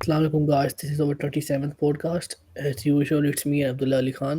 Assalamu alaikum guys, this is our 37th podcast. As usual, it's me Abdullah Ali Khan.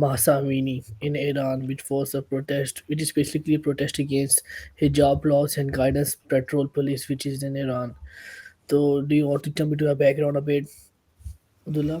Mahsa Amini in Iran, which was a protest, which is basically a protest against hijab laws and guidance patrol police, which is in Iran. So, do you want to tell me to a background a bit, Abdullah?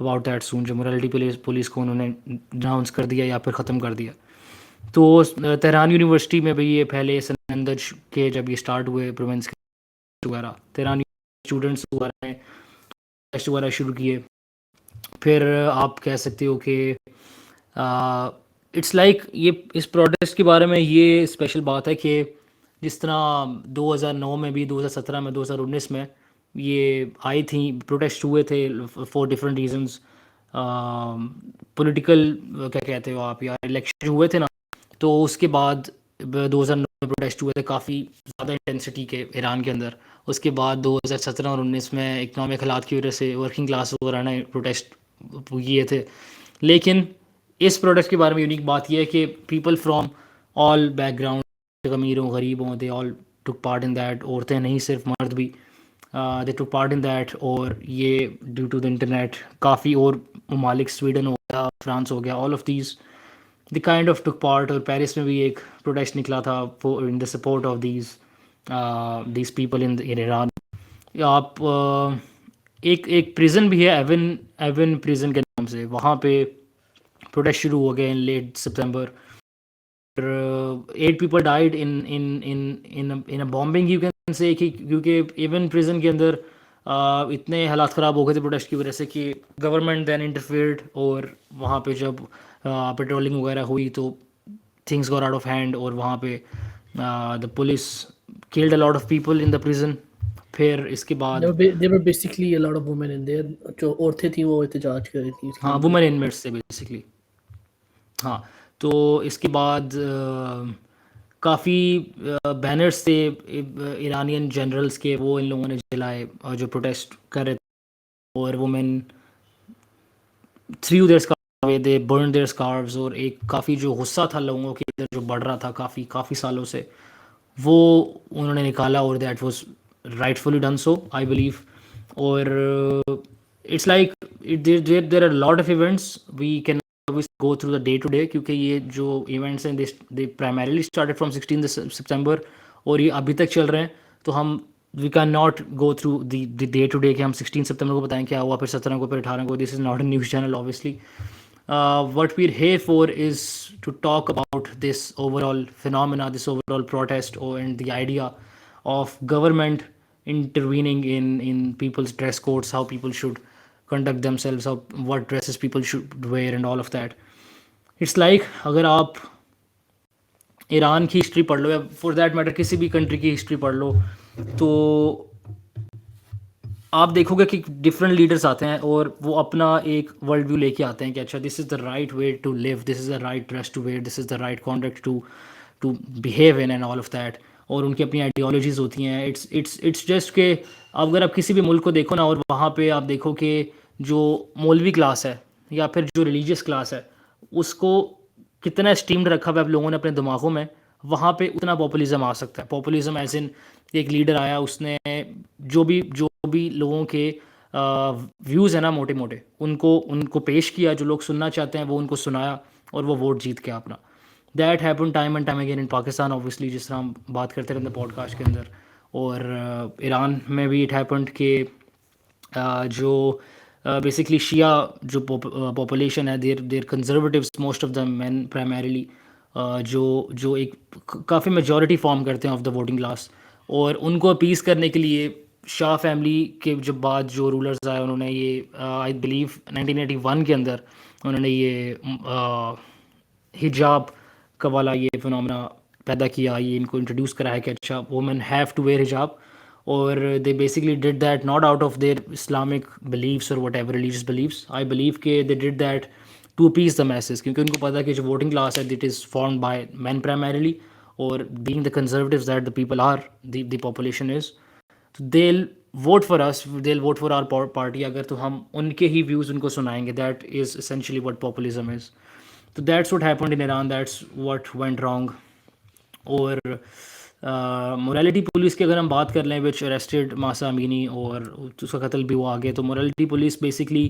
About that soon, جو morality police کو انہوں نے downs کر دیا یا پھر ختم کر دیا. تو تہران یونیورسٹی میں بھی یہ پہلے سنندج کے جب یہ اسٹارٹ ہوئے پروونس وغیرہ، تہران اسٹوڈنٹس وغیرہ نے ٹیسٹ وغیرہ شروع کیے. پھر آپ کہہ سکتے ہو کہ اٹس لائک یہ اس پروٹیسٹ کے بارے میں یہ اسپیشل بات ہے کہ جس طرح 2009 میں بھی، 2017 میں، 2019 میں یہ آئی تھیں، پروٹیسٹ ہوئے تھے فار ڈفرینٹ ریزنز. پولیٹیکل کیا کہتے ہو آپ، یا الیکشن ہوئے تھے نا، تو اس کے بعد 2009 میں پروٹیسٹ ہوئے تھے کافی زیادہ انٹینسٹی کے ایران کے اندر. اس کے بعد 2017 اور 19 میں اکنامک حالات کی وجہ سے ورکنگ کلاس وغیرہ نے پروٹیسٹ کیے تھے. لیکن اس پروٹیسٹ کے بارے میں یونیک بات یہ ہے کہ people from all background, امیر ہوں غریب ہوں، دے آل ٹک پارٹ ان دیٹ. عورتیں نہیں، صرف مرد بھی دے ٹک پارٹ ان دیٹ. اور یہ ڈیو ٹو دا انٹرنیٹ کافی اور ممالک، سویڈن ہو گیا، فرانس ہو گیا، all of these they kind of took part. اور پیرس میں بھی ایک پروٹیسٹ نکلا تھا in the support of these people in Iran. آپ ایک پریزن بھی ہے، ایون پریزن کے نام سے، وہاں پہ پروٹیسٹ شروع ہو گئے ان late September. 8 people died in a bombing you can say، کیونکہ ایون پریزن کے اندر اتنے حالات خراب ہو گئے تھے پروٹیسٹ کی وجہ سے کہ گورنمنٹ دین انٹرفیئرڈ. اور وہاں پہ جب پیٹرولنگ وغیرہ ہوئی تو things got out of hand, اور وہاں پہ the police killed a lot of people in the prison. پھر اس کے بعد There were basically a lot of women in there. جو عورتیں تھیں وہ احتجاج کر رہی تھیں اس کے ہاں، اندر. وومن انمیٹس سے بیسکلی. ہاں، تو اس کے بعد کافی بینرس تھے ایرانین جنرلس کے، وہ ان لوگوں نے جلائے جو پروٹیسٹ کر رہے تھے. اور women threw their scarf, they burn their scarves. اور ایک کافی جو غصہ تھا لوگوں کے اندر جو بڑھ رہا تھا کافی سالوں سے، وہ انہوں نے نکالا. اور that was rightfully done so I believe. اور it's like there are lot of events we can go through the day to day, کیونکہ یہ جو ایونٹس ہیں they primarily started from 16 September اور یہ ابھی تک چل رہے ہیں. تو ہم we can not go through the day to day کہ ہم 16 سپتمبر کو بتائیں کیا ہوا، پھر 17 کو، پھر 18 کو. This is not a news channel obviously. What we're here for is to talk about this overall phenomena, this overall protest, and the idea of government intervening in people's dress codes, how people should conduct themselves, what dresses people should wear and all of that. It's like اگر آپ ایران کی history پڑھ لو یا four that matter کسی بھی country کی history پڑھ لو، تو آپ دیکھو گے کہ ڈفرینٹ لیڈرس آتے ہیں اور وہ اپنا ایک ورلڈ ویو لے کے آتے ہیں کہ اچھا this is the right way to live, this is the right dress to wear, this is the right conduct to behave in and all of that. اور ان کی اپنی آئیڈیالوجیز ہوتی ہیں. اٹس جسٹ کہ اگر آپ کسی بھی ملک کو دیکھو نا، اور وہاں پہ آپ دیکھو کہ جو مولوی کلاس ہے یا پھر جو ریلیجیس کلاس ہے، اس کو کتنا اسٹیمڈ رکھا ہوا ہے آپ لوگوں نے اپنے دماغوں میں، وہاں پہ اتنا پاپولزم آ سکتا ہے. پاپولزم ایز ان ایک لیڈر آیا، اس نے جو بھی لوگوں کے ویوز ہیں نا موٹے موٹے، ان کو پیش کیا، جو لوگ سننا چاہتے ہیں وہ ان کو سنایا، اور وہ ووٹ جیت کے اپنا. That happen time and time again in Pakistan obviously, جس طرح ہم بات کرتے رہتے ہیں پوڈ کاسٹ کے اندر. اور ایران میں بھی اٹ ہیپنڈ کہ جو بیسکلی شیعہ جو پاپولیشن ہے، their conservatives most of the men primarily, جو ایک کافی میجورٹی فارم کرتے ہیں آف دا ووٹنگ کلاس. اور ان کو اپیز کرنے کے لیے شاہ فیملی کے جب بعد جو رولرز آئے، انہوں نے یہ آئی بلیو 1981 کے اندر انہوں نے یہ حجاب کا والا یہ فنومنا پیدا کیا، یہ ان کو انٹروڈیوس کرا ہے کہ اچھا وومن ہیو ٹو ویئر حجاب. اور they basically did that not out of their Islamic beliefs اور whatever religious beliefs. I believe کہ they did that to appease the masses, کیونکہ ان کو پتا کہ جو ووٹنگ کلاس ہے that is formed by men primarily, اور being the conservatives that the people are the population is, they'll vote for us, they'll vote for our party اگر تو ہم ان کے ہی ویوز ان کو سنائیں گے. That is essentially what populism is. تو that's what happened in Iran, that's what went wrong. اور morality police کی اگر ہم بات کر لیں which arrested ماسا امینی اور اس کا قتل بھی ہوا آگے، تو morality police basically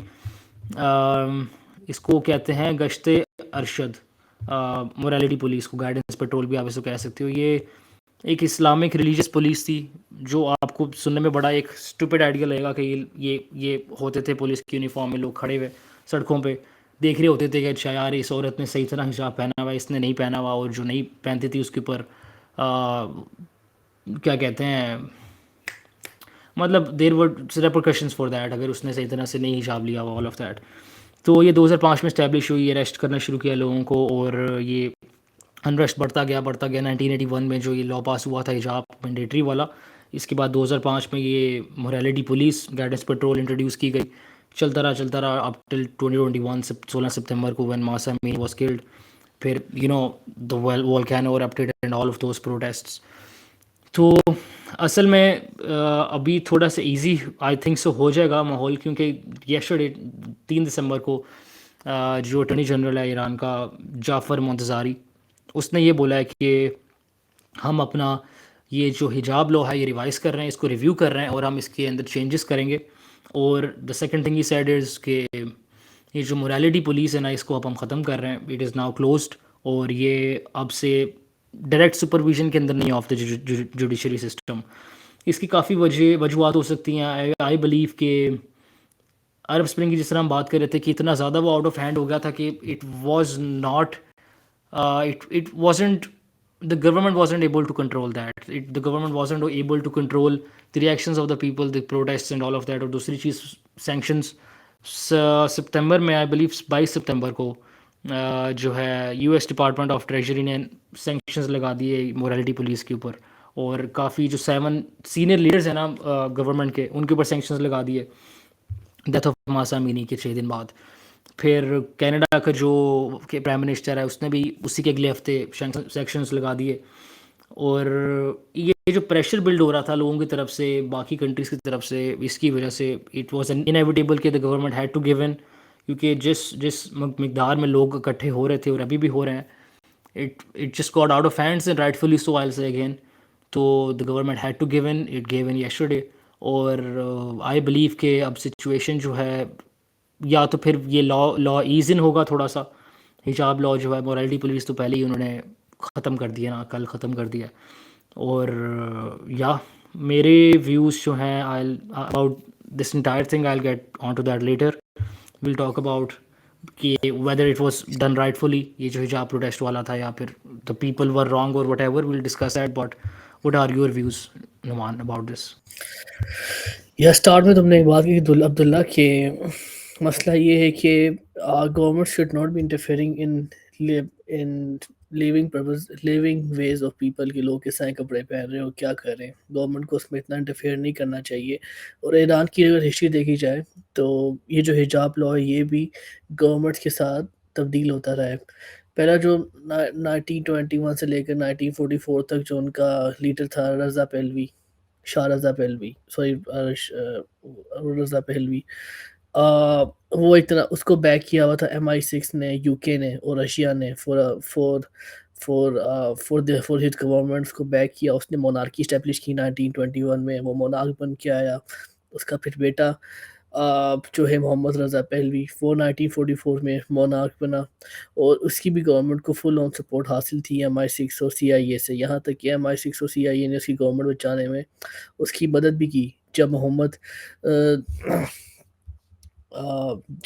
اس کو کہتے ہیں گشت ارشد. morality police کو گائیڈنس پیٹرول بھی آپ اس کو کہہ سکتے ہو. یہ ایک اسلامک ریلیجیس پولیس تھی، جو آپ کو سننے میں بڑا ایک اسٹوپڈ آئیڈیا لگے گا کہ یہ ہوتے تھے پولیس کی یونیفارم میں لوگ کھڑے ہوئے سڑکوں پہ دیکھ رہے ہوتے تھے کہ اچھا یار اس عورت نے صحیح طرح حجاب پہنا ہوا ہے، اس نے نہیں پہنا ہوا، اور جو نہیں پہنتی تھی اس کے اوپر کیا کہتے ہیں، مطلب دیر ور ریپرکشنس فار دیٹ، اگر اس نے صحیح طرح سے نہیں حجاب لیا ہوا، آل آف دیٹ. تو یہ 2005 میں اسٹیبلش ہوئی، اریسٹ کرنا شروع کیا لوگوں کو، اور یہ انریسٹ بڑھتا گیا 1981 میں جو یہ لا پاس ہوا تھا حجاب مینڈیٹری والا. اس کے بعد 2005 میں یہ morality police guidance petrol introduce کی گئی، چلتا رہا اپ ٹل 2021 16 ستمبر کو when Mahsa Amini was killed. پھر the volcano erupted and all of those protests. تو اصل میں ابھی تھوڑا سا ایزی آئی تھنک سو ہو جائے گا ماحول، کیونکہ یسٹرڈے 3 دسمبر کو جو اٹارنی جنرل ہے ایران کا جعفر منتظاری، اس نے یہ بولا ہے کہ ہم اپنا یہ جو حجاب لا ہے یہ ریوائز کر رہے ہیں، اس کو ریویو کر رہے ہیں، اور ہم اس کے اندر چینجز کریں گے. اور the second thing he said is کہ یہ جو موریلٹی پولیس ہے نا، اس کو اب ہم ختم کر رہے ہیں، اٹ از ناؤ کلوزڈ، اور یہ اب سے ڈائریکٹ سپرویژن کے اندر نہیں آف دا جوڈیشری سسٹم. اس کی کافی وجوہات ہو سکتی ہیں. آئی بلیو کہ عرب اسپرنگ کی جس طرح ہم بات کر رہے تھے کہ اتنا زیادہ وہ آؤٹ آف ہینڈ ہو گیا تھا کہ it was not it wasn't the government wasn't able to control that. The government wasn't able to control the reactions of the people, the protests and all of that. اور دوسری چیز sanctions سپتمبر میں I believe 22 سپتمبر کو جو ہے U S department of treasury نے sanctions لگا دیے موریلٹی پولیس کے اوپر، اور کافی جو 7 سینئر لیڈرز ہیں نا گورنمنٹ کے، ان کے اوپر سینکشنز لگا دیے ڈیتھ آف ماسا امینی کے 6 دن بعد. پھر کینیڈا کا جو کہ پرائم منسٹر ہے، اس نے بھی اسی کے اگلے ہفتے سیکشنز لگا دیے. اور یہ جو پریشر بلڈ ہو رہا تھا لوگوں کی طرف سے، باقی کنٹریز کی طرف سے، اس کی وجہ سے اٹ واز این انیویٹیبل کہ the government had to give in, کیونکہ جس مقدار میں لوگ اکٹھے ہو رہے تھے اور ابھی بھی ہو رہے ہیں، it just got out of hands and rightfully so I will say again. تو the government had to give in, it gave in yesterday. اور آئی بلیو کہ اب سچویشن جو ہے، یا تو پھر یہ لا ایز ان ہوگا تھوڑا سا، حجاب لا جو ہے موریلٹی پولیس تو پہلے ہی انہوں نے ختم کر دیا نا، کل ختم کر دیا. اور یا میرے ویوز جو ہیں about this entire thing, I will get on to that later. We'll talk about کہ whether it was done rightfully, یہ جو حجاب پروٹیسٹ والا تھا، یا پھر دا پیپل ور رانگ اور whatever. We'll discuss that. But what are your views Nauman about this? یا اسٹارٹ میں تم نے ایک بات کی عبداللہ کہ مسئلہ یہ ہے کہ government should not be interfering in living ways of people, کہ لوگ کس طرح کپڑے پہن رہے ہیں اور کیا کر رہے ہیں. گورنمنٹ کو اس میں اتنا انٹرفیئر نہیں کرنا چاہیے. اور ایران کی اگر ہسٹری دیکھی جائے تو یہ جو حجاب لا ہے یہ بھی گورنمنٹ کے ساتھ تبدیل ہوتا رہا ہے. پہلا جو 1921 سے لے کر 1944 تک جو ان کا لیڈر تھا رضا پہلوی، شاہ رضا پہلوی، سوری رضا پہلوی، وہ ایک طرح اس کو بیک کیا ہوا تھا MI6 نے، یو کے نے اور رشیا نے فور ہز گورنمنٹ اس کو بیک کیا. اس نے مونارکی اسٹیبلش کی 1921 میں، وہ مونارک بن کے آیا. اس کا پھر بیٹا جو ہے محمد رضا پہلوی، وہ 1944 میں مونارک بنا، اور اس کی بھی گورنمنٹ کو فل آن سپورٹ حاصل تھی MI6 اور CIA سے. یہاں تک کہ MI6 اور CIA نے اس کی گورنمنٹ بچانے میں اس کی مدد بھی کی. جب محمد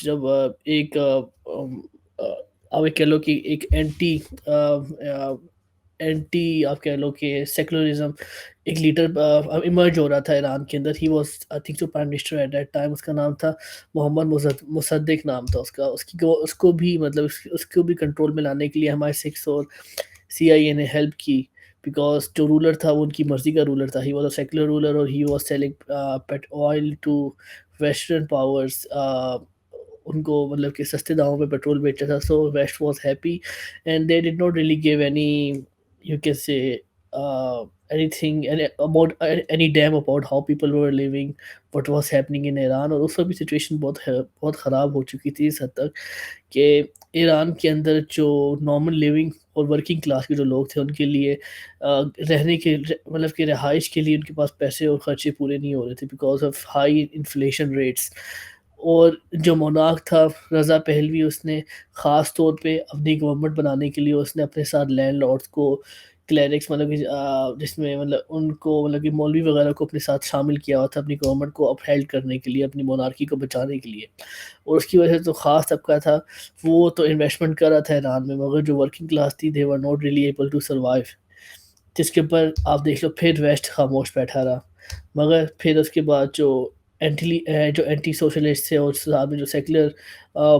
جب ایک آپ کہہ لو کہ ایک اینٹی آپ کہہ لو کہ سیکولرزم ایک لیڈر ایمرج ہو رہا تھا ایران کے اندر. He was I think so prime minister at that time. اس کا نام تھا محمد مصدق نام تھا اس کا. اس کو بھی مطلب اس کو بھی کنٹرول میں لانے کے لیے MI6 اور CIA نے ہیلپ کی، بیکاز جو رولر تھا وہ ان کی مرضی کا رولر تھا. He was a secular ruler, اور he was selling oil to western powers. ان کو مطلب کہ سستے داموں پہ پیٹرول بیچا تھا. So west was happy and they did not really give any you can say anything about any damn about how people were living, what was happening in Iran. اور اس وقت بھی سچویشن بہت خراب ہو چکی تھی اس حد تک کہ ایران کے اندر جو نارمل لیونگ اور ورکنگ کلاس کے جو لوگ تھے، ان کے لیے رہنے کے مطلب کہ رہائش کے لیے ان کے پاس پیسے اور خرچے پورے نہیں ہو رہے تھے because of high inflation rates. اور جو مونارک تھا رضا پہلوی، اس نے خاص طور پہ اپنی گورنمنٹ بنانے کے لیے اس نے اپنے ساتھ لینڈ لارڈس کو کلیرکس مطلب کہ جس میں مطلب ان کو مطلب کہ مولوی وغیرہ کو اپنے ساتھ شامل کیا ہوا تھا اپنی گورنمنٹ کو اپ ہیلڈ کرنے کے لیے، اپنی مونارکی کو بچانے کے لیے، اور اس کی وجہ سے جو خاص طبقہ تھا وہ تو انویسٹمنٹ کر رہا تھا ایران میں، مگر جو ورکنگ کلاس تھی they were not really able to survive, جس کے اوپر آپ دیکھ لو پھر ویسٹ خاموش بیٹھا رہا، مگر پھر اس کے بعد جو اینٹی سوشلسٹ تھے اور ساتھ میں جو سیکولر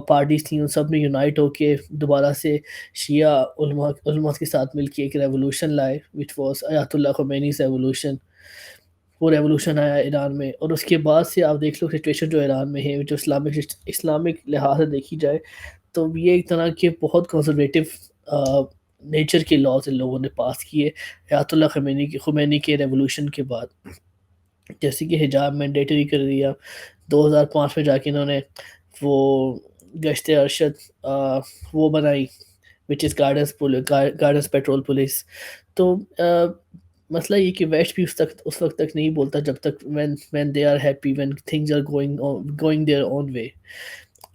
پارٹیز تھیں ان سب نے یونائٹ ہو کے دوبارہ سے شیعہ علماء کے ساتھ مل کے ایک ریولوشن لائے وچ واز آیت اللہ خمینیز ریولوشن، وہ ریولوشن آیا ایران میں، اور اس کے بعد سے آپ دیکھ لو سچویشن جو ایران میں ہے جو اسلامک لحاظ سے دیکھی جائے تو یہ ایک طرح کے بہت کنزرویٹو نیچر کے لاز ان لوگوں نے پاس کیے آیت اللہ خمینی کے ریولوشن کے بعد، جیسے کہ حجاب مینڈیٹری کر دیا 2005 میں جا کے انہوں نے، وہ گشت ارشد وہ بنائی وچ از گارڈنس پیٹرول پولیس، تو مسئلہ یہ کہ ویسٹ بھی اس وقت تک نہیں بولتا جب تک when they are happy when things are going their own way.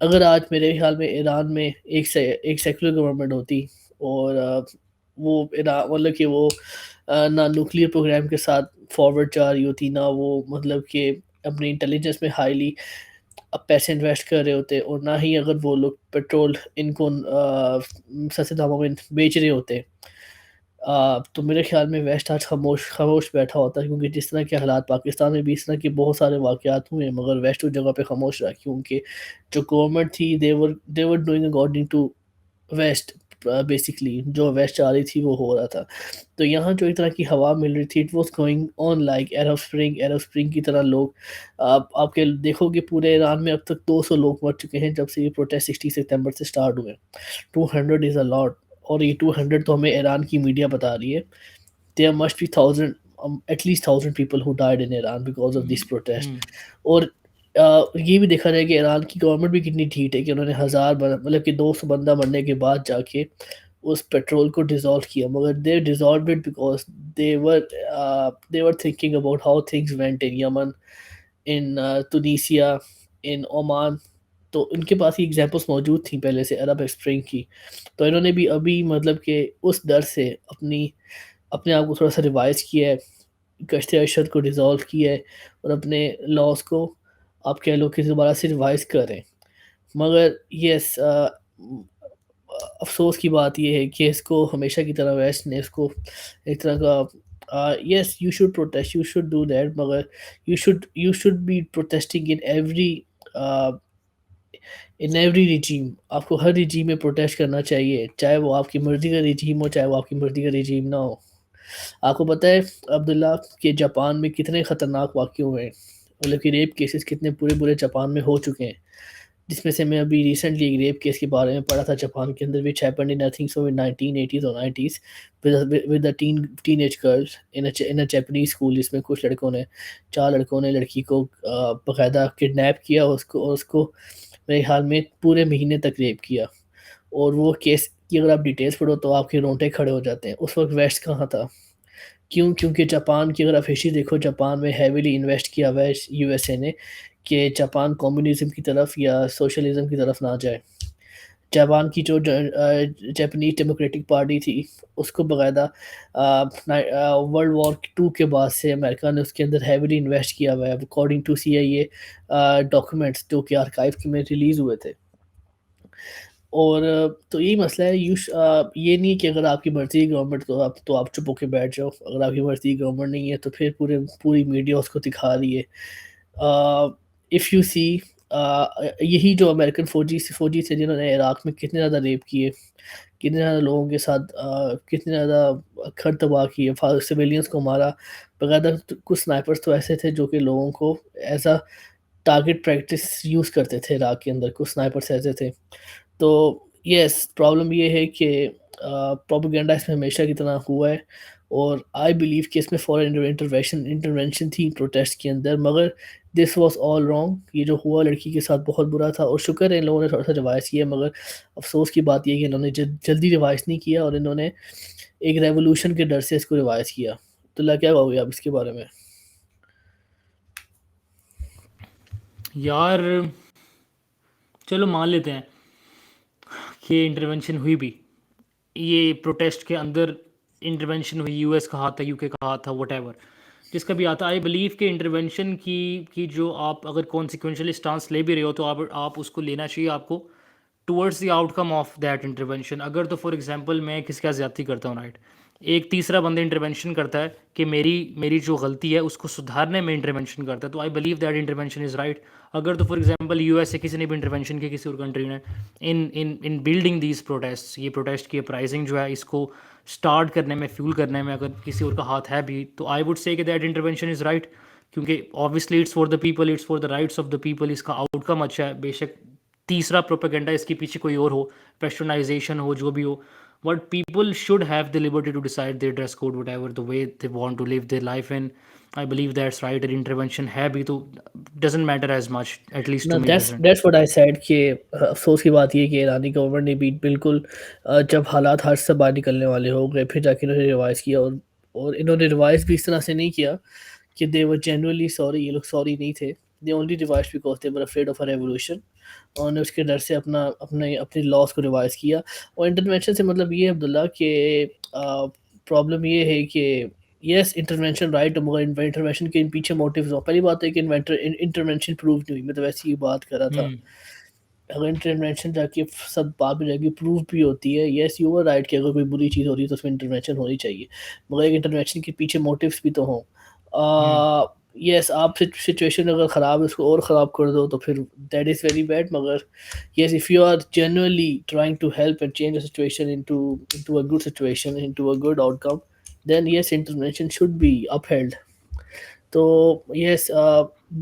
اگر آج میرے خیال میں ایران میں ایک سیکولر گورنمنٹ ہوتی اور وہ مطلب کہ وہ نہ نیوکلیر پروگرام کے ساتھ فارورڈ جا رہی ہوتی، نہ وہ مطلب کہ اپنی انٹیلیجنس میں ہائیلی اب پیسے انویسٹ کر رہے ہوتے، اور نہ ہی اگر وہ لوگ پیٹرول ان کو سستے داموں میں بیچ رہے ہوتے، تو میرے خیال میں ویسٹ آج خاموش بیٹھا ہوتا ہے، کیونکہ جس طرح کے حالات پاکستان میں بھی اس طرح کے بہت سارے واقعات ہوئے ہیں، مگر ویسٹ اس جگہ پہ خاموش رہا کیونکہ جو گورنمنٹ تھی they were doing according to west, basically جو ویسٹ چاہ رہی تھی وہ ہو رہا تھا، تو یہاں جو ایک طرح کی ہوا مل رہی تھی it was going on like Arab spring کی طرح، لوگ آپ کے دیکھو گے پورے ایران میں اب تک 200 لوگ مر چکے ہیں جب سے یہ پروٹیسٹ 60 ستمبر سے سٹارٹ ہوئے، 200 از اے لاٹ، اور یہ 200 تو ہمیں ایران کی میڈیا بتا رہی ہے there must be at least 1,000 people who died in Iran because of this protest. اور یہ بھی دیکھا جائے کہ ایران کی گورنمنٹ بھی کتنی ڈھیٹ ہے کہ انہوں نے مطلب کہ 200 بندہ مرنے کے بعد جا کے اس پیٹرول کو ڈیزالو کیا، مگر they dissolved it because they were thinking about how things went in Yemen, in Tunisia, in Oman، تو ان کے پاس یہ ایگزامپلس موجود تھیں پہلے سے عرب اسپرنگ کی، تو انہوں نے بھی ابھی مطلب کہ اس ڈر سے اپنے آپ کو تھوڑا سا ریوائز کیا ہے، گشت ارشد کو ڈیزالو کیا ہے، اور اپنے لاس کو آپ کہہ لو کہ دوبارہ سے ریوائز کریں، مگر یس افسوس کی بات یہ ہے کہ اس کو ہمیشہ کی طرح ویسٹ نے اس کو ایک طرح کا yes you should protest, you should do that, مگر you should be protesting in every regime, آپ کو ہر ریجیم میں پروٹیسٹ کرنا چاہیے، چاہے وہ آپ کی مرضی کا ریجیم ہو چاہے وہ آپ کی مرضی کا ریجیم نہ ہو۔ آپ کو پتہ ہے عبداللہ کہ جاپان میں کتنے خطرناک واقع ہوئے ہیں، مطلب کہ ریپ کیسز کتنے پورے جاپان میں ہو چکے ہیں، جس میں سے میں ابھی ریسنٹلی ایک ریپ کیس کے بارے میں پڑھا تھا جاپان کے اندر which happened in I think so in 1980s or 90s with a teenage girls in a Japanese school، جس میں کچھ چار لڑکوں نے لڑکی کو باقاعدہ کڈنیپ کیا اور اس کو میرے خیال میں پورے مہینے تک ریپ کیا، اور وہ کیس کی اگر آپ ڈیٹیلز پڑھو تو آپ کے رونگٹے کھڑے ہو جاتے ہیں۔ اس وقت ویسٹ کہاں تھا؟ کیونکہ جاپان کی اگر آپ ہسٹری دیکھو، جاپان میں ہیویلی انویسٹ کیا ہوا ہے یو ایس اے نے کہ جاپان کمیونزم کی طرف یا سوشلزم کی طرف نہ جائے۔ جاپان کی جو جاپنیز ڈیموکریٹک پارٹی تھی اس کو باقاعدہ ورلڈ وار 2 کے بعد سے امریکہ نے اس کے اندر ہیویلی انویسٹ کیا ہوا ہے اکارڈنگ ٹو CIA ڈاکومنٹس جو کہ آرکائیو میں ریلیز ہوئے تھے، اور تو یہی مسئلہ ہے، یہ نہیں کہ اگر آپ کی مرضی کی گورنمنٹ تو آپ چپ ہو کے بیٹھ جاؤ، اگر آپ کی مرضی کی گورنمنٹ نہیں ہے تو پھر پوری میڈیا اس کو دکھا رہی ہے۔ اف یو سی یہی جو امریکن فوجی تھے جنہوں نے عراق میں کتنے زیادہ ریپ کیے، کتنے زیادہ لوگوں کے ساتھ کتنے زیادہ گھر تباہ کیے، سویلینس کو مارا باقاعدہ، کچھ سنائپرز تو ایسے تھے جو کہ لوگوں کو as a target practice use کرتے تھے عراق کے اندر، کچھ سنائپرز ایسے تھے، تو یس پرابلم یہ ہے کہ پروپیگنڈا اس میں ہمیشہ کی طرح ہوا ہے، اور آئی بلیو کہ اس میں فورن انٹرونشن تھی پروٹیسٹ کے اندر، مگر دس واز آل رانگ، یہ جو ہوا لڑکی کے ساتھ بہت برا تھا، اور شکر ہے ان لوگوں نے تھوڑا سا ریوائز کیا، مگر افسوس کی بات یہ ہے کہ انہوں نے جلدی ریوائز نہیں کیا اور انہوں نے ایک ریولوشن کے ڈر سے اس کو ریوائز کیا۔ تو اللہ کیا کہو گے آپ اس کے بارے میں؟ یار چلو مان لیتے ہیں کہ انٹرونشن ہوئی بھی، یہ پروٹیسٹ کے اندر انٹرونشن ہوئی، یو ایس کا ہاتھ تھا، یو کے کا ہاتھ تھا، وٹ ایور جس کا بھی آتا، آئی بلیو کہ انٹرونشن کی جو آپ اگر کانسیکوینشلی اسٹانس لے بھی رہے ہو تو آپ اس کو لینا چاہیے آپ کو towards the out come of that intervention. اگر تو فار ایگزامپل میں کسی کا زیادتی کرتا ہوں، رائٹ، ایک تیسرا بندہ انٹرونشن کرتا ہے کہ میری جو غلطی ہے اس کو سدھارنے میں انٹرونشن کرتا ہے، تو I believe that intervention is right. اگر تو فار ایگزامپل یو ایس سے کسی نے بھی انٹرونشن کی کسی اور کنٹری نے ان بلڈنگ دیز پروٹیسٹ، یہ پروٹیسٹ کی اپرائزنگ جو ہے اس کو اسٹارٹ کرنے میں، فیول کرنے میں اگر کسی اور کا ہاتھ ہے بھی، تو آئی ووڈ سے کہ دیٹ انٹرونشن از رائٹ، کیونکہ obviously it's for the people, it's for the rights of the people. اس کا آؤٹ کم اچھا ہے، بے شک تیسرا پروپیگنڈا اس کے پیچھے کوئی اور ہو، پیسٹرنائزیشن ہو، جو بھی ہو، but people should have the liberty to decide their dress code whatever the way they want to live their life in. I believe that's right. اور انٹرونشن ہے بھی تو doesn't matter as much, at least نہ to me it doesn't. That's what I said کہ افسوس کی بات یہ کہ ایرانی گورنمنٹ نے بھی بالکل جب حالات ہر سے باہر نکلنے والے ہو گئے پھر جا کے انہوں نے ریوائز کیا، اور انہوں نے ریوائز بھی اس طرح سے نہیں کیا کہ دے ور جینوئنلی سوری. یہ لوگ سوری نہیں تھے، they only revise because they were afraid of a revolution. اور نے اس کے ڈر سے اپنے لاس کو ریوائز کیا. اور انٹرونشن سے مطلب یہ ہے عبداللہ کہ پرابلم یہ ہے کہ یس انٹرونشن رائٹ، مگر انٹرونشن کے پیچھے موٹیوز ہوں. پہلی بات ہے کہ انٹرونشن پروو نہیں ہوئی، میں تو ویسے ہی بات کر رہا تھا. اگر انٹرونشن جا کے سب بعد میں جا کے پروو بھی ہوتی ہے، یس یو آر رائٹ کہ اگر کوئی بری چیز ہو رہی ہے تو اس میں انٹرونشن ہونی چاہیے، مگر ایک انٹرونشن کے پیچھے موٹیوز بھی تو ہوں. یس آپ سچویشن اگر خراب ہے اس کو اور خراب کر دو تو پھر دیٹ از ویری بیڈ. مگر yes if you are genuinely trying to help and change a situation into a good situation, into a good outcome, then yes intervention should be اپ ہیلڈ. تو یس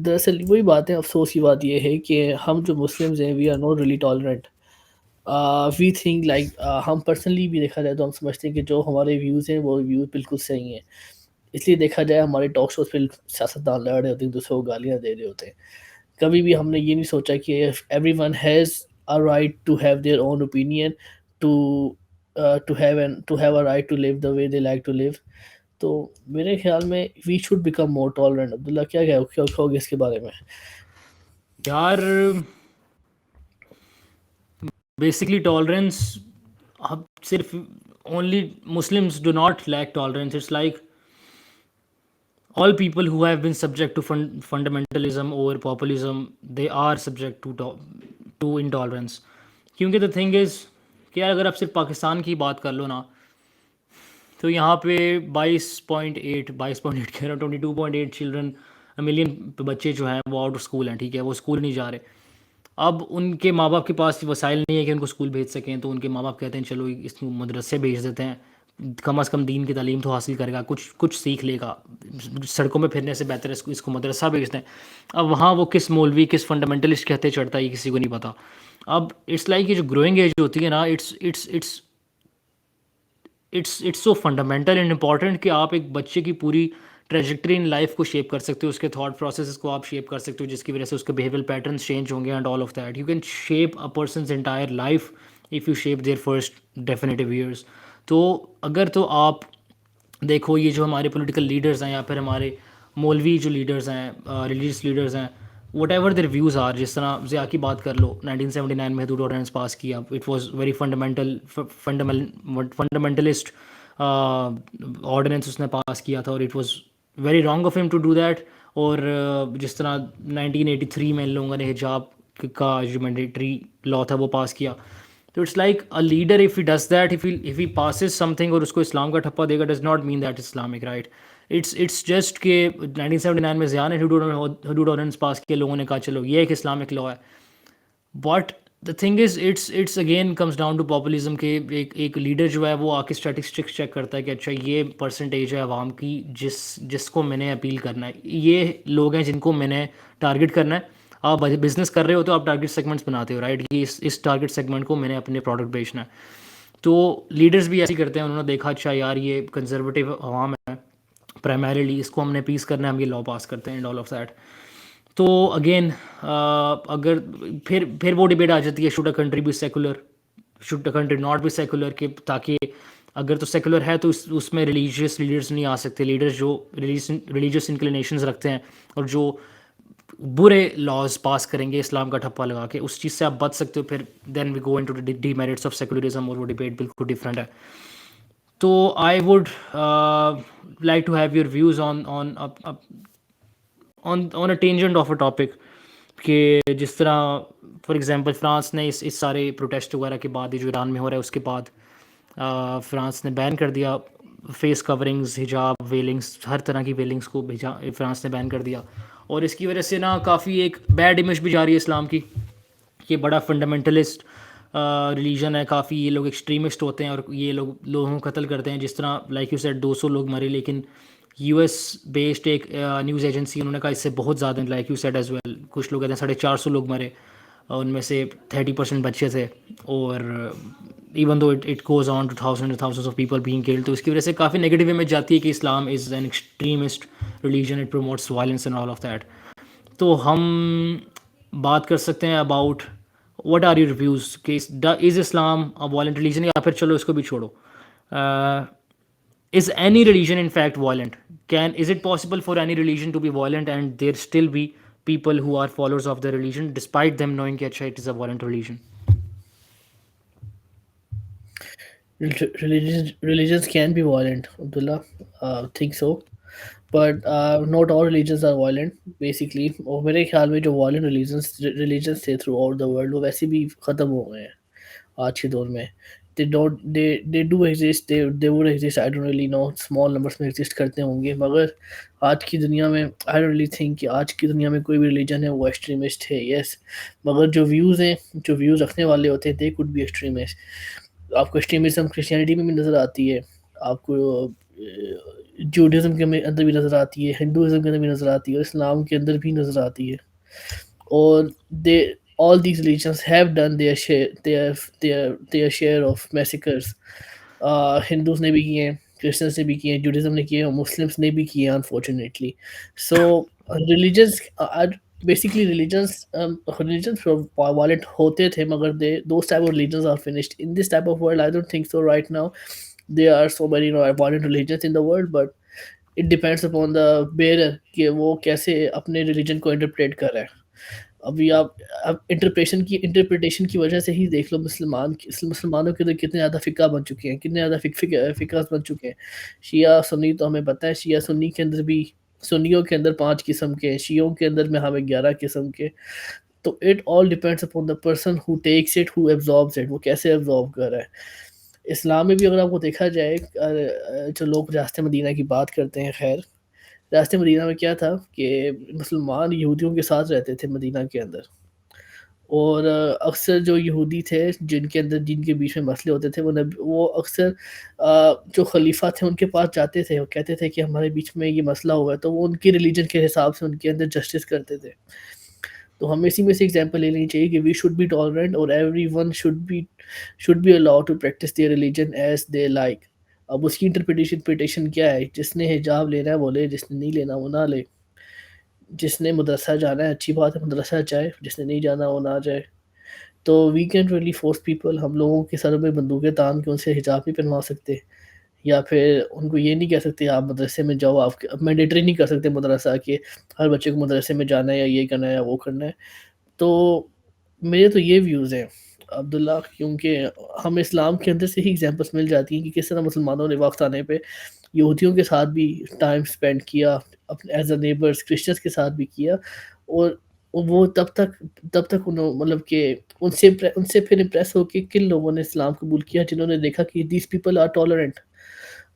دراصل وہی بات ہے، افسوس کی بات یہ ہے کہ ہم جو مسلمز ہیں we are not really tolerant. We think like ہم پرسنلی بھی دیکھا جائے تو ہم سمجھتے ہیں کہ جو ہمارے ویوز ہیں وہ ویوز بالکل صحیح ہیں. اس لیے دیکھا جائے ہمارے ٹاک شوز پہ سیاستدان لڑ رہے ہوتے ہیں، دوسروں کو گالیاں دے رہے ہوتے ہیں. کبھی بھی ہم نے یہ نہیں سوچا کہ everyone has a right to have their own opinion, to have a right to live the way they like to live. تو میرے خیال میں we should become more tolerant. Abdullah کیا کہوگے اس کے بارے میں؟ یار بیسکلی ٹالرنس، اب صرف only Muslims do not lack tolerance. It's like all people who have been subject to fundamentalism or populism, they are subject to intolerance. کیونکہ the thing is کہ اگر آپ صرف پاکستان کی بات کر لو نا، تو یہاں پہ 22.8 کہہ رہا ہوں 22.8 چلڈرن ملین بچے جو ہیں وہ آؤٹ آف اسکول ہیں، ٹھیک ہے، وہ اسکول نہیں جا رہے. اب ان کے ماں باپ کے پاس وسائل نہیں ہے کہ ان کو اسکول بھیج سکیں، تو ان کے ماں باپ کہتے ہیں چلو اس کو مدرسے بھیج دیتے ہیں، کم از کم دین کی تعلیم تو حاصل کرے گا، کچھ سیکھ لے گا، سڑکوں میں پھرنے سے بہتر ہے اس کو مدرسہ بھیج دیں. اب وہاں وہ کس مولوی کس فنڈامنٹلسٹ کہتے چڑھتا ہے یہ کسی کو نہیں پتہ. اب اٹس لائک یہ جو گروئنگ ایج ہوتی ہے نا، it's so fundamental and important کہ آپ ایک بچے کی پوری ٹریجیکٹری ان لائف کو شیپ کر سکتے ہو، اس کے تھاٹ پروسیسز کو آپ شیپ کر سکتے ہو، جس کی وجہ سے اس کے بیہیویئر پیٹرنس چینج ہوں گے and all of that. You can shape a person's entire life if you shape their first definitive years. تو اگر تو آپ دیکھو یہ جو ہمارے پولیٹیکل لیڈرز ہیں یا پھر ہمارے مولوی جو لیڈرز ہیں، ریلیجیس لیڈرز ہیں، whatever their views are, جس طرح ضیاء کی بات کر لو، 1979 میں حدود آرڈیننس پاس کیا، it was very fundamentalist ordinance اس نے پاس کیا تھا، اور it was very wrong of him to do that. اور جس طرح 1983 میں ان لوگوں نے حجاب کا جو مینڈیٹری لا تھا وہ پاس کیا. تو it's like a leader if he does that, if he passes سم تھنگ اور اس کو اسلام کا ٹھپا دے گا، does not mean that Islamic, right. It's just کہ 1979 میں ضیاء نے حدود آرڈیننس پاس کیا، لوگوں نے کہا چلو یہ ایک اسلامک لا ہے. But the thing is it's again comes down to populism کہ ایک لیڈر جو ہے وہ آ کے اسٹیٹسٹکس چیک کرتا ہے کہ اچھا یہ پرسنٹیج ہے عوام کی جس کو میں نے اپیل کرنا ہے، یہ لوگ ہیں جن کو میں نے ٹارگٹ کرنا ہے. آپ بزنس کر رہے ہو تو آپ ٹارگٹ سیگمنٹس بناتے ہو، رائٹ، کہ اس ٹارگٹ سیگمنٹ کو میں نے اپنے پروڈکٹ بیچنا ہے. تو لیڈرز بھی ایسے ہی کرتے ہیں، انہوں نے دیکھا اچھا یار یہ کنزرویٹیو عوام ہے پرائمریلی، اس کو ہم نے پیس کرنا ہے، ہم یہ لا پاس کرتے ہیں اینڈ آل آف دیٹ. تو اگین اگر پھر وہ ڈبیٹ آ جاتی ہے، should a country be secular, should a country not be secular, کہ تاکہ اگر تو سیکولر ہے تو اس میں ریلیجیس لیڈرس نہیں آ سکتے، لیڈرس جو ریلیجیس انکلینیشنز رکھتے ہیں اور جو برے لاز پاس کریں گے اسلام کا ٹھپا لگا کے، اس چیز سے آپ بچ سکتے ہو. پھر then we go into the merits of secularism, اور وہ ڈبیٹ بالکل ڈفرینٹ ہے. تو I would like to have your views on a tangent of a topic کہ جس طرح فار ایگزامپل فرانس نے اس سارے پروٹیسٹ وغیرہ کے بعد، یہ جو ایران میں ہو رہا ہے اس کے بعد، فرانس نے بین کر دیا فیس کورنگز، حجاب، ویلنگس، ہر طرح کی ویلنگس کو فرانس نے بین کر دیا. اور اس کی وجہ سے نا کافی ایک بیڈ امیج بھی جا رہی ہے اسلام کی، یہ بڑا فنڈامنٹلسٹ ریلیجن ہے، کافی یہ لوگ ایکسٹریمسٹ ہوتے ہیں اور یہ لوگ لوگوں کو قتل کرتے ہیں. جس طرح لائک یو سیڈ 200 لوگ مرے، لیکن یو ایس بیسڈ ایک نیوز ایجنسی، انہوں نے کہا اس سے بہت زیادہ، like you said as well, کچھ لوگ کہتے ہیں 450 لوگ مرے، ان میں سے 30% بچے تھے. اور even though it goes on two thousand of people being killed. تو اس کی وجہ سے کافی نیگیٹو امیج جاتی ہے کہ Islam is an extremist religion, it promotes violence and all of that. تو ہم بات کر سکتے ہیں about what are your reviews کہ از اسلام وائلنٹ ریلیجن، یا پھر چلو اس کو بھی چھوڑو، is any religion in fact violent? Is it possible for any religion to be violent and there still be people who are followers of the religion despite them knowing کہ اچھا it is a violent religion? Religions can be violent, Abdullah. Think so. But not all religions are violent, basically. اور میرے خیال میں جو violent religions تھے through out the world وہ ویسے بھی ختم ہو گئے ہیں آج کے دور میں. They do exist, they would exist, I don't really know, small numbers میں exist کرتے ہوں گے. مگر آج کی دنیا میں I don't really think کہ آج کی دنیا میں کوئی بھی religion ہے وہ extremist ہے. Yes, مگر جو views ہیں، جو views رکھنے والے ہوتے ہیں they could be extremist. آپ کو ایکسٹریمزم کرسچینٹی میں بھی نظر آتی ہے، آپ کو جوڈزم کے اندر بھی نظر آتی ہے، ہندوازم کے اندر بھی نظر آتی ہے، اور اسلام کے اندر بھی نظر آتی ہے. اور دے all these religions have done their share of massacres. Hindus نے بھی کیے ہیں، کرسچنس نے بھی کیے ہیں، جوڈزم نے کیے ہیں، اور مسلمس نے بھی کیے ہیں unfortunately. So religions are basically religions violent ہوتے تھے، مگر those type of religions are finished. In this type of world I don't think so right now. There are so many violent religions in the world, but it depends upon the bearer کہ وہ کیسے اپنے religion کو interpret کر رہے ہیں. ابھی آپ انٹرپریٹیشن کی وجہ سے ہی دیکھ لو مسلمانوں کے اندر کتنے زیادہ فقہ بن چکے ہیں، کتنے زیادہ فقہ بن چکے ہیں. شیعہ سنی تو ہمیں پتہ ہے، شیعہ سنی کے اندر بھی، سنیوں کے اندر 5 قسم کے، شیعوں کے اندر میں ہمیں 11 قسم کے. تو it all depends upon the person who takes it, who absorbs it, وہ کیسے ایبزارب کر رہا ہے. اسلام میں بھی اگر آپ کو دیکھا جائے، جو لوگ راستہ مدینہ کی بات کرتے ہیں، خیر راستہ مدینہ میں کیا تھا کہ مسلمان یہودیوں کے ساتھ رہتے تھے مدینہ کے اندر. اور اکثر جو یہودی تھے جن کے بیچ میں مسئلے ہوتے تھے، وہ اکثر جو خلیفہ تھے ان کے پاس جاتے تھے، وہ کہتے تھے کہ ہمارے بیچ میں یہ مسئلہ ہوا ہے، تو وہ ان کی ریلیجن کے حساب سے ان کے اندر جسٹس کرتے تھے. تو ہمیں اسی میں سے ایگزامپل لے لینی چاہیے کہ وی شوڈ بی ٹالرنٹ، اور everyone should be allowed to practise their religion as they like. اب اس کی انٹرپریٹیشن کیا ہے؟ جس نے حجاب لینا ہے وہ لے، جس نے نہیں لینا وہ نہ لے. جس نے مدرسہ جانا ہے اچھی بات ہے، مدرسہ جائے، جس نے نہیں جانا وہ نہ جائے. تو we can really force people, ہم لوگوں کے سر میں بندوقیں تان کے ان سے حجاب نہیں پہنوا سکتے، یا پھر ان کو یہ نہیں کہہ سکتے آپ مدرسے میں جاؤ. آپ مینڈیٹری نہیں کر سکتے مدرسہ کہ ہر بچے کو مدرسے میں جانا ہے، یا یہ کرنا ہے یا وہ کرنا ہے. تو میرے تو یہ ویوز ہیں عبداللہ، کیونکہ ہم اسلام کے اندر سے ہی ایگزامپلس مل جاتی ہیں کہ کس طرح مسلمانوں نے وقت آنے پہ یہودیوں کے ساتھ بھی ٹائم اسپینڈ کیا، اپنے ایز اے نیبرس کرسچنس کے ساتھ بھی کیا. اور وہ تب تک انہوں مطلب کہ ان سے پھر امپریس ہو کے کن لوگوں نے اسلام قبول کیا، جنہوں نے دیکھا کہ دیز پیپل آر ٹالرنٹ،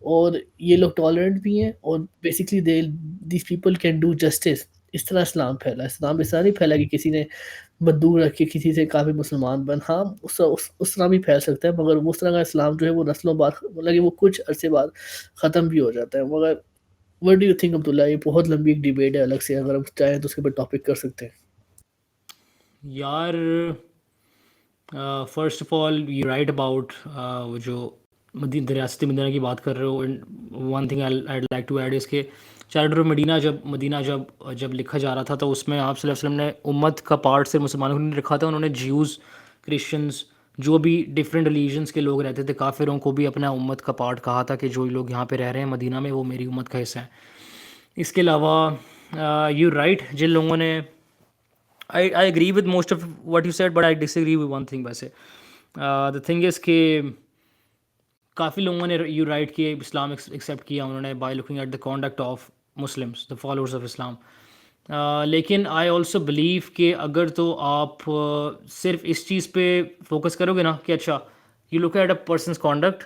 اور یہ لوگ ٹالرنٹ بھی ہیں، اور basically these people can do justice. اس طرح اسلام پھیلا. اسلام اس طرح نہیں پھیلا کہ کسی نے بندوق رکھ کے کسی سے کافی مسلمان بن. ہاں اس طرح بھی پھیل سکتا ہے، مگر اس طرح کا اسلام جو ہے وہ نسلوں بعد، مطلب کہ وہ کچھ عرصے بعد ختم بھی ہو جاتا ہے. مگر وٹ ڈو یو تھنک عبداللہ؟ یہ بہت لمبی ایک ڈیبیٹ ہے الگ سے، اگر ہم چاہیں تو اس کے اوپر ٹاپک کر سکتے ہیں. یار first of all you right about وہ جو ریاست مدینہ کی بات کر رہے ہو. One thing I like to add اس کے چارٹر آف مدینہ جب لکھا جا رہا تھا تو اس میں آپ صلی اللہ علیہ وسلم نے امت کا پارٹ سے مسلمانوں کو نہیں رکھا تھا. انہوں نے جیوز، کرسچنز، جو بھی ڈفرینٹ ریلیجنس کے لوگ رہتے تھے، کافروں کو بھی اپنا امت کا پارٹ کہا تھا کہ جو لوگ یہاں پہ رہ رہے ہیں مدینہ میں وہ میری امت کا حصہ ہیں. اس کے علاوہ یو رائٹ، جن لوگوں نے I agree with most of what you said, but I disagree with one thing. ویسے the thing is کہ کافی لوگوں نے یو رائٹ کہ اسلام ایکسیپٹ کیا انہوں نے by looking at the conduct of Muslims the followers of Islam. لیکن I also believe کہ اگر تو آپ صرف اس چیز پہ فوکس کرو گے نا کہ اچھا you look at a person's conduct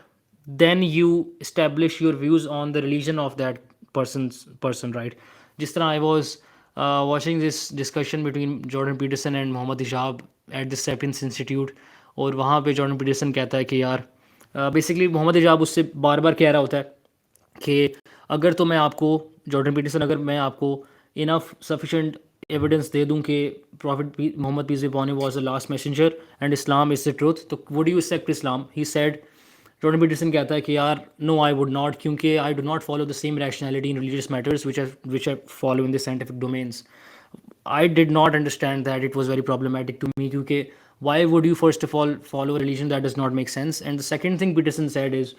then you establish your views on the religion of that person right. جس طرح I was watching this discussion between Jordan Peterson and Mohammed Hijab at the sapiens institute, اور وہاں پہ Jordan Peterson کہتا ہے کہ یار basically محمد حجاب اس سے بار بار کہہ رہا ہوتا ہے کہ اگر تو میں آپ کو جارڈن پیٹرسن اگر میں آپ کو انف سفیشینٹ ایویڈنس دے دوں کہ prophet Muhammad peace be upon him was the last messenger and Islam is the truth, تو would you accept Islam? He said, Jordan Peterson کہتا ہے کہ یار نو آئی وڈ ناٹ, کیونکہ I do not follow the same rationality in religious matters which I follow in the scientific domains. I did not understand that. It was very problematic to me kyunki why would you first of all follow a religion that does not make sense? And the second thing Peterson said is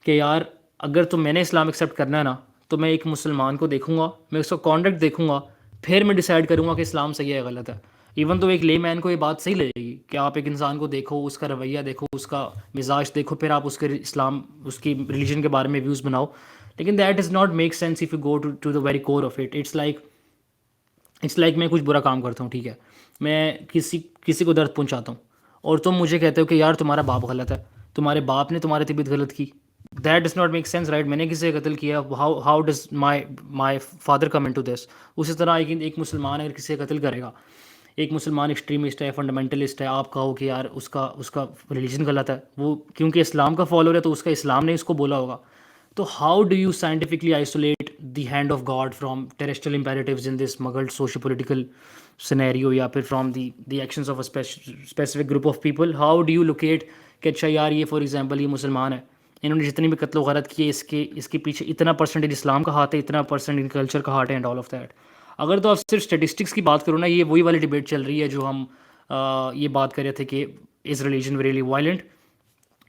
کہ یار اگر تو میں نے اسلام accept کرنا ہے نا تو میں ایک مسلمان کو دیکھوں گا, میں اس کا کانڈکٹ دیکھوں گا, پھر میں ڈیسائیڈ کروں گا کہ اسلام صحیح ہے غلط ہے. ایون تو ایک لے مین کو یہ بات صحیح لگے گی کہ آپ ایک انسان کو دیکھو, اس کا رویہ دیکھو, اس کا مزاج دیکھو, پھر آپ اس کے اسلام اس کی ریلیجن کے بارے میں ویوز بناؤ. لیکن that does not make sense if you go to the very core of it. It's like میں کچھ برا کام کرتا ہوں, ٹھیک ہے, میں کسی کو درد پہنچاتا ہوں اور تم مجھے کہتے ہو کہ یار تمہارا باپ غلط ہے, تمہارے باپ نے تمہاری طبیعت غلط کی. That does not make sense right. میں نے کسی کا قتل کیا, how does my father come into this. اسی طرح ایک مسلمان اگر کسی کا قتل کرے گا, ایک مسلمان ایکسٹریمسٹ ہے, فنڈامنٹلسٹ ہے, آپ کہو کہ یار اس کا ریلیجن غلط ہے, وہ کیونکہ اسلام کا فالوور ہے تو اس کا اسلام نے اس کو بولا ہوگا. تو how do you scientifically isolate the hand of God from terrestrial imperatives in this Mughal socio political scenario, یا پھر from the actions of a specific group of people? How do you locate کہ اچھا یار یہ فار ایگزامپل یہ مسلمان ہے, انہوں نے جتنی بھی قتل و غارت کی ہے اس کے پیچھے اتنا پرسنٹیج اسلام کا ہاتھ ہے, اتنا پرسنٹیج کلچر کا ہاتھ ہے, اینڈ آل آف دیٹ. اگر تو آپ صرف اسٹیٹسٹکس کی بات کرو نا, یہ وہی والی ڈبیٹ چل رہی ہے جو ہم یہ بات کر رہے تھے کہ از religion really violent.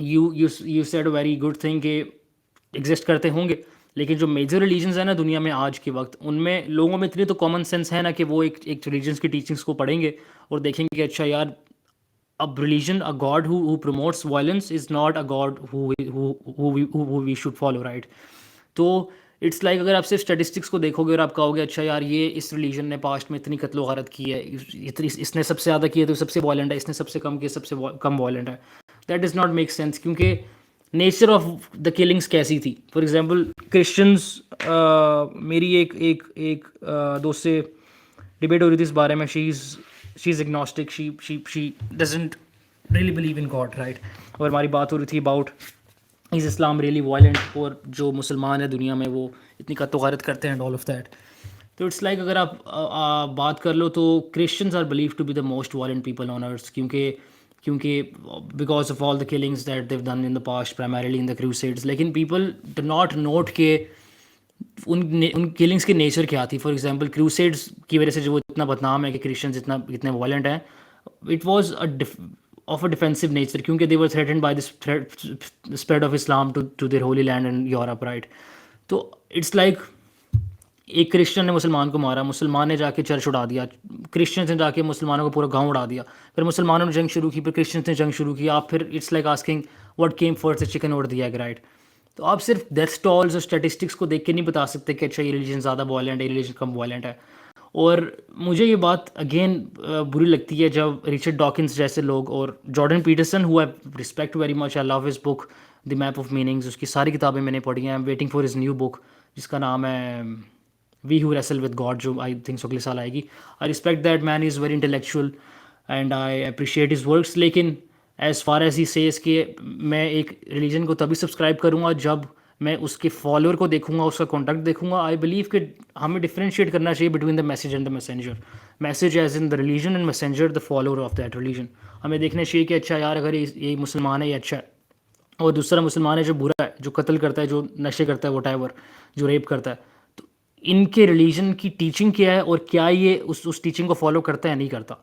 You said a very good thing کہ ایگزسٹ کرتے ہوں گے, لیکن جو میجر ریلیجنز ہیں نا دنیا میں آج کے وقت, ان میں لوگوں میں اتنی تو کامن سینس ہے نا کہ وہ ایک ریلیجنس کی ٹیچنگس کو پڑھیں گے اور دیکھیں گے کہ اچھا یار اب religion, a God who promotes violence is not a god who we should follow, right? تو اٹس لائک اگر آپ صرف اسٹیٹسٹکس کو دیکھو گے اور آپ کہو گے اچھا یار یہ اس ریلیجن نے پاسٹ میں اتنی قتل و غارت کی ہے, اس نے سب سے زیادہ کی ہے تو سب سے وائلنٹ ہے, اس نے سب سے کم کی سب سے کم وائلنٹ ہے. That does not make sense, کیونکہ نیچر آف دا کلنگس کیسی تھی. فار ایگزامپل کرسچنس, میری ایک دوست سے ڈبیٹ ہو رہی تھی اس بارے میں. She is agnostic, she doesn't really believe in God, right. اور ہماری بات ہو رہی تھی about is Islam really violent, اور جو مسلمان ہیں دنیا میں وہ اتنی قتل و غارت کرتے ہیں اینڈ آل آف دیٹ. تو اٹس لائک اگر آپ بات کر لو تو Christians are believe to be the most violent people on earth, کیونکہ because of all the killings that they've done in the past primarily in the crusades. لیکن people do not note کہ ان کلنگس کی nature کیا تھی. For example crusades کی وجہ سے جو وہ اتنا بدنام ہے کہ کرسچنز اتنے وائلنٹ ہیں, it was of a defensive nature, کیونکہ they were threatened by the spread of Islam to their holy land in Europe, right? تو it's like ایک کرسچن نے مسلمان کو مارا, مسلمان نے جا کے چرچ اڑا دیا, کرسچنس نے جا کے مسلمانوں کو پورا گاؤں اڑا دیا, پھر مسلمانوں نے جنگ شروع کی, پھر کرسچنس نے جنگ شروع کی. آپ پھر it's like asking what came first, the chicken or the egg, right? تو آپ صرف ڈیتھ اسٹالز اور اسٹیٹسٹکس کو دیکھ کے نہیں بتا سکتے کہ اچھا یہ ریلیجن زیادہ وائلنٹ ہے, یہ ریلیجن کم وائلنٹ ہے. اور مجھے یہ بات اگین بری لگتی ہے جب ریچرڈ ڈاکنز جیسے لوگ اور Jordan Peterson, who I respect very much, I love his book the map of meanings, اس کی ساری کتابیں میں نے پڑھی ہیں. I am waiting for his new book جس کا نام ہے we who wrestle with God, جو آئی تھنک اگلے سال آئے گی. I respect that man, is very intellectual and I appreciate his works. لیکن as far as he says کہ میں ایک ریلیجن کو تبھی سبسکرائب کروں گا جب میں اس کے فالوور کو دیکھوں گا, اس کا کانٹیکٹ دیکھوں گا. آئی بلیو کہ ہمیں ڈفرینشیٹ کرنا چاہیے between the message and the messenger. Message as in the religion and messenger the follower of that religion. ہمیں دیکھنا چاہیے کہ اچھا یار اگر یہ مسلمان ہے یہ اچھا ہے, اور دوسرا مسلمان ہے جو برا ہے, جو قتل کرتا ہے, جو نشے کرتا ہے, وٹ ایور, جو ریپ کرتا ہے. تو ان کے ریلیجن کی ٹیچنگ کیا ہے اور کیا یہ اس ٹیچنگ کو فالو کرتا ہے یا نہیں کرتا.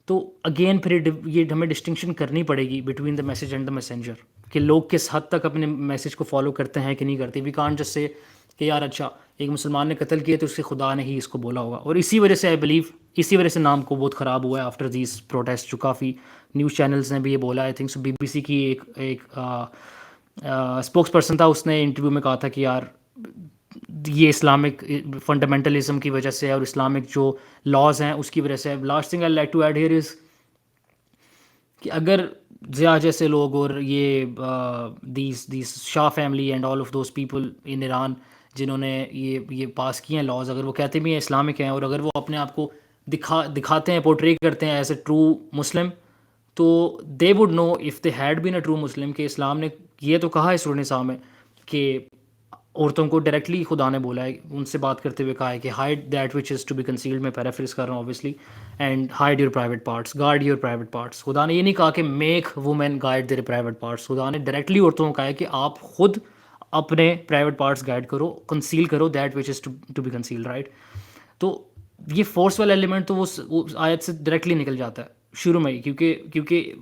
تو اگین پھر یہ ہمیں ڈسٹنکشن کرنی پڑے گی between the message and the messenger, کہ لوگ کس حد تک اپنے میسیج کو فالو کرتے ہیں کہ نہیں کرتے. وی کانٹ جسٹ سے کہ یار اچھا ایک مسلمان نے قتل کیا تو اس کے خدا نے ہی اس کو بولا ہوگا. اور اسی وجہ سے آئی بلیو اسی وجہ سے نام کو بہت خراب ہوا ہے آفٹر دیز پروٹیسٹ, جو کافی نیوز چینلز نے بھی یہ بولا. I think so B B C کی ایک اسپوکس پرسن تھا, اس نے انٹرویو میں کہا تھا کہ یار یہ اسلامک فنڈامنٹلزم کی وجہ سے اور اسلامک جو لاز ہیں اس کی وجہ سے. Last thing I like to add here is کہ اگر ضیاء جیسے لوگ اور یہ these Shah family and all of those people in Iran جنہوں نے یہ پاس کیے ہیں لاز, اگر وہ کہتے بھی ہیں اسلامک ہیں اور اگر وہ اپنے آپ کو دکھاتے ہیں, پورٹری کرتے ہیں ایز اے ٹرو مسلم, تو they would know if they had been a true Muslim کہ اسلام نے یہ تو کہا ہے سورہ نساء میں کہ عورتوں کو ڈائریکٹلی خدا نے بولا ہے, ان سے بات کرتے ہوئے کہا ہے کہ hide that which is to be concealed, میں پیرافریز کر رہا ہوں obviously, and hide your private parts, guard your private parts. خدا نے یہ نہیں کہا کہ make women guide their private parts, خدا نے ڈائریکٹلی عورتوں کو کہا ہے کہ آپ خود اپنے پرائیویٹ پارٹس گائڈ کرو, کنسیل کرو that which is to be concealed, right. تو یہ فورس والا ایلیمنٹ تو وہ آیت سے ڈائریکٹلی نکل جاتا ہے شروع میں ہی, کیونکہ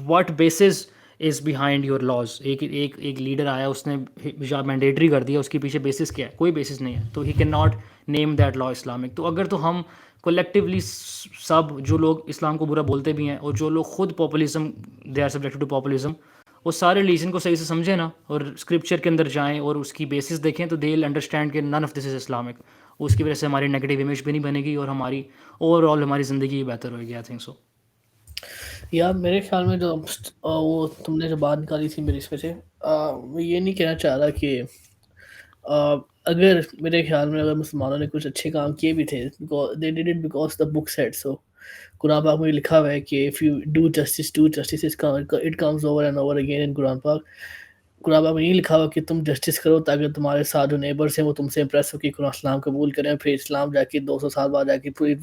what bases is behind your laws. ایک لیڈر آیا, اس نے حجاب مینڈیٹری کر دیا, اس کے پیچھے بیسس کیا ہے؟ کوئی بیسس نہیں ہے, تو he can not name that law Islamic. تو اگر تو ہم کولیکٹیولی سب جو لوگ اسلام کو برا بولتے بھی ہیں اور جو لوگ خود پاپولیزم دے آر سبجیکٹ ٹو پاپولیزم, وہ سارے ریلیجن کو صحیح سے سمجھیں نا اور اسکرپچر کے اندر جائیں اور اس کی بیسس دیکھیں, تو دے ول انڈرسٹینڈ کہ none of this is Islamic. اس کی وجہ سے ہماری نیگیٹو امیج بھی نہیں بنے گی اور ہماری اوور آل ہماری زندگی بہتر ہوئے گی. آئی تھنک سو. یا میرے خیال میں جو وہ تم نے جو بات نکالی تھی میری اس میں سے, میں یہ نہیں کہنا چاہ رہا کہ اگر میرے خیال میں اگر مسلمانوں نے کچھ اچھے کام کیے بھی تھے, they did it because the book said so. قرآن پاک میں لکھا ہوا ہے کہ if you do justice it comes over and over again in قرآن پاک. قرآن پاک میں نہیں لکھا ہوا کہ تم جسٹس کرو تاکہ تمہارے ساتھ جو نیبرس ہیں وہ تم سے امپریس ہو کے قرآن اسلام قبول کریں, پھر اسلام جا کے 200 سال بعد جا کے پوری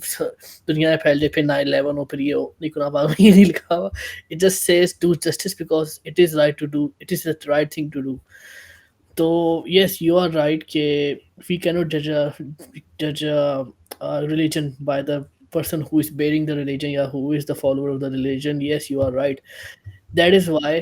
دنیا میں پھیل جائے, پھر 9/11 ہو, پھر یہ ہو. نہیں, قرآن پاک میں یہ نہیں لکھا ہوا. It just says do justice because it is right to do, it is the right thing to do. تو یس یو آر رائٹ کہ وی کینوٹ جج religion by the person who is bearing the religion یا who is the follower of the religion. Yes you are right. That is why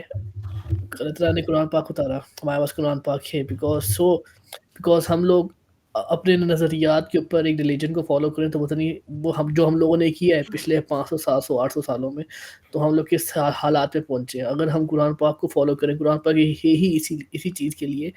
اللہ تعالیٰ نے قرآن پاک اتارا, ہمارے پاس قرآن پاک ہے, بیکاز ہم لوگ اپنے نظریات کے اوپر ایک ریلیجن کو فالو کریں تو پتہ نہیں وہ ہم لوگوں نے کیا ہے پچھلے 500 700 800 سالوں میں, تو ہم لوگ کس حالات میں پہنچے ہیں. اگر ہم قرآن پاک کو فالو کریں, قرآن پاک یہی اسی چیز کے لیے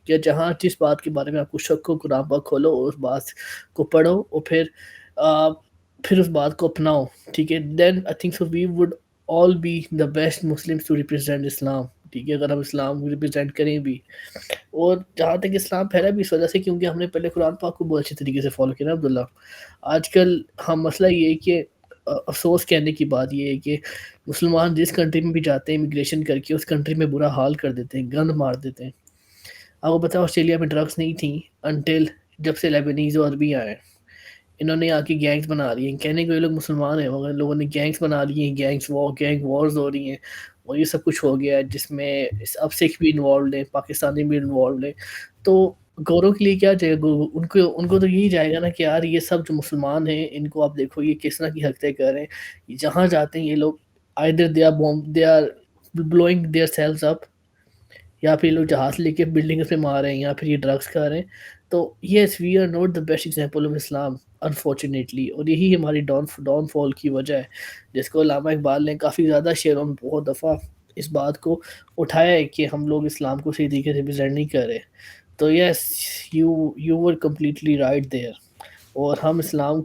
کہ جہاں جس بات کے بارے میں آپ کو شک ہو, قرآن پاک کھولو اور اس بات کو پڑھو اور پھر اس بات کو اپناؤ, ٹھیک ہے. Then I think so we would all be the best Muslims to represent Islam, ٹھیک ہے, اگر ہم اسلام کو ریپرزینٹ کریں بھی. اور جہاں تک اسلام پھیلا بھی اس وجہ سے کیونکہ ہم نے پہلے قرآن پاک کو بہت اچھے طریقے سے فالو کیا نا عبداللہ. آج کل مسئلہ یہ ہے کہ افسوس کہنے کی بات یہ ہے کہ مسلمان جس کنٹری میں بھی جاتے ہیں امیگریشن کر کے اس کنٹری میں برا حال کر دیتے ہیں, گند مار دیتے ہیں. آپ کو پتہ ہے آسٹریلیا میں ڈرگس نہیں تھیں انٹل جب سے لیبنیز اور عربی آئے. انہوں نے آ کے گینگس بنا لی ہیں, کہنے کو یہ لوگ مسلمان ہیں مگر لوگوں نے گینگس بنا لی ہیں, گینگ وارز ہو رہی ہیں اور یہ سب کچھ ہو گیا ہے جس میں اب سکھ بھی انوالوڈ ہیں, پاکستانی بھی انوالوڈ ہیں. تو گوروں کے لیے کیا جائے گا, ان کو تو یہی جائے گا نا کہ یار یہ سب جو مسلمان ہیں ان کو آپ دیکھو یہ کس طرح کی حرکتیں کر رہے ہیں, جہاں جاتے ہیں یہ لوگ either they are blowing their selves up, یا پھر لوگ جہاز لے کے بلڈنگز پہ مار رہے ہیں, یا پھر یہ ڈرگس کھا رہے ہیں. تو yes we are not the best example of Islam unfortunately, اور یہی ہماری ڈاؤن فال کی وجہ ہے, جس کو علامہ اقبال نے کافی زیادہ شعروں میں بہت دفعہ اس بات کو اٹھایا ہے کہ ہم لوگ اسلام کو صحیح طریقے سے ریپرزینٹ نہیں کر رہے. تو yes you were completely right there. اور ہم اسلام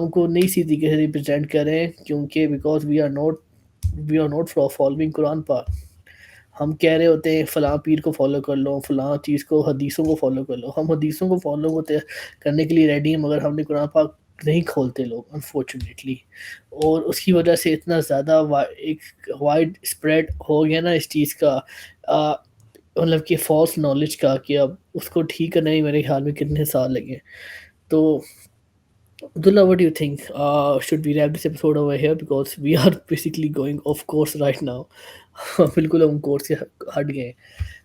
کو نہیں اسی طریقے سے ریپرزینٹ کریں کیونکہ because we are not following قرآن پاک. ہم کہہ رہے ہوتے ہیں فلاں پیر کو فالو کر لو, فلاں چیز کو, حدیثوں کو فالو کر لو. ہم حدیثوں کو فالو کرنے کے لیے ریڈی ہیں مگر ہم نے قرآن پاک نہیں کھولتے لوگ انفارچونیٹلی, اور اس کی وجہ سے اتنا زیادہ ایک وائڈ اسپریڈ ہو گیا نا اس چیز کا, مطلب کہ فالس نالج کا, کہ اب اس کو ٹھیک کرنے میں میرے خیال میں کتنے سال لگے. تو Abdullah, what do you think? Should we wrap this episode over here because we are basically going off course right now. بالکل ہم کورس سے ہٹ گئے,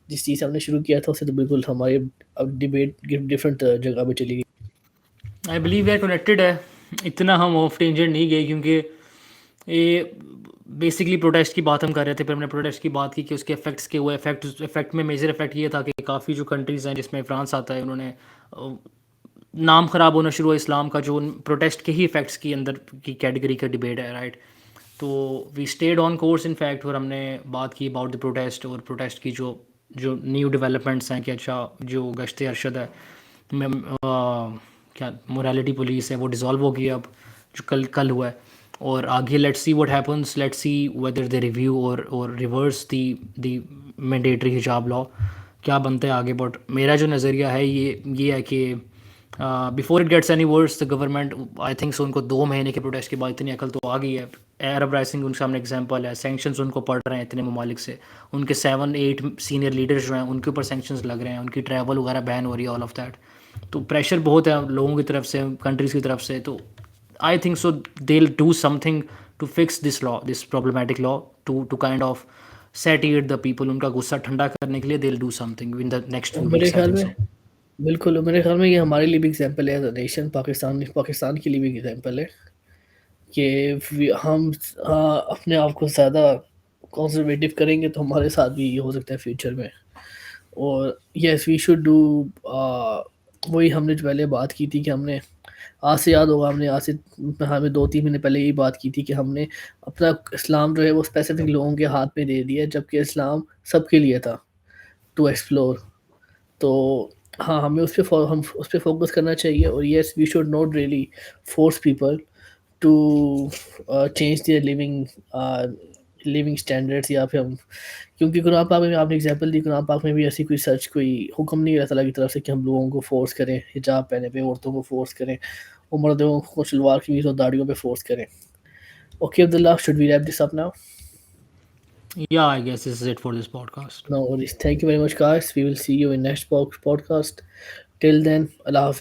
جس چیز سے ہم نے شروع کیا تھا اسے تو بالکل ہماری اب ڈبیٹ ڈفرینٹ جگہ پہ چلی گئی. I believe we are connected ہے, اتنا ہم آف ٹینجنٹ نہیں گئے کیونکہ یہ بیسکلی پروٹیسٹ کی بات ہم کر رہے تھے. پھر ہم نے پروٹیسٹ کی بات کی کہ اس کے افیکٹس کے ہوئے. افیکٹ میں میجر افیکٹ یہ تھا کہ کافی جو کنٹریز ہیں جس میں فرانس آتا ہے, انہوں نے نام خراب ہونا شروع ہوا اسلام کا, جو پروٹیسٹ کے ہی افیکٹس کی اندر کی کیٹیگری کا ڈبیٹ ہے, رائٹ. تو we stayed on course in fact, اور ہم نے بات کی اباؤٹ دی پروٹیسٹ، اور پروٹیسٹ کی جو جو نیو ڈیولپمنٹس ہیں کہ اچھا جو گشت ارشد ہے، کیا مورالٹی پولیس ہے وہ ڈیزالو ہو گئی اب، جو کل ہوا ہے، اور آگے let see what happens, let see whether they review اور ریورس دی مینڈیٹری حجاب لا، کیا بنتا ہے آگے. بٹ میرا جو نظریہ ہے یہ ہے کہ before it gets any worse the government, I think so ان کو 2 مہینے کے پروٹیسٹ کے بعد اتنی عقل تو آ گئی ہے. عرب رائسنگ ان کے سامنے ایگزامپل ہے، سینکشنز ان کو پڑ رہے ہیں اتنے ممالک سے، ان کے 7-8 سینئر لیڈرز جو ہیں ان کے اوپر سینکشنز لگ رہے ہیں، ان کی ٹریول وغیرہ بین ہو رہی ہے، آل آف دیٹ. تو پریشر بہت ہے لوگوں کی طرف سے، کنٹریز کی طرف سے. تو آئی think so they will do some thing to fix this law, this problematic law, to kind of state the people. ان کا غصہ ٹھنڈا کرنے کے لیے دے will do some thing in the next اور فیو میرے ویکس، آئی خیال تھنک میں سو. بالکل، میرے خیال میں یہ ہمارے لیے بھی ایگزامپل ہے ایز اے نیشن، پاکستان کے لیے بھی ایگزامپل ہے کہ ہم اپنے آپ کو زیادہ کنزرویٹو کریں گے تو ہمارے ساتھ بھی یہ ہو سکتا ہے فیوچر میں. اور یس وی شوڈ ڈو، وہی ہم نے جو پہلے بات کی تھی کہ ہم نے آج سے یاد ہوگا، ہمیں 2-3 مہینے پہلے یہ بات کی تھی کہ ہم نے اپنا اسلام جو ہے وہ اسپیسیفک لوگوں کے ہاتھ میں دے دیا، جبکہ اسلام سب کے لیے تھا ٹو ایکسپلور. تو ہاں ہمیں اس پہ فوکس کرنا چاہیے. اور yes we should not really force people to change their living standards, یا پھر ہم، کیونکہ قرآن پاک میں آپ نے ایگزامپل دی، قرآن پاک میں بھی ایسی کوئی حکم نہیں ہے اللہ تعالیٰ کی طرف سے کہ ہم لوگوں کو فورس کریں حجاب پہنے پہ، عورتوں کو فورس کریں، اور مردوں کو شلوار قمیض اور داڑھیوں پہ فورس کریں. Okay Abdullah, should we wrap this up now? Yeah, I guess this is it for this podcast. No worries. Thank you very much, guys. We will see you in next podcast. Till then, Allah Hafiz.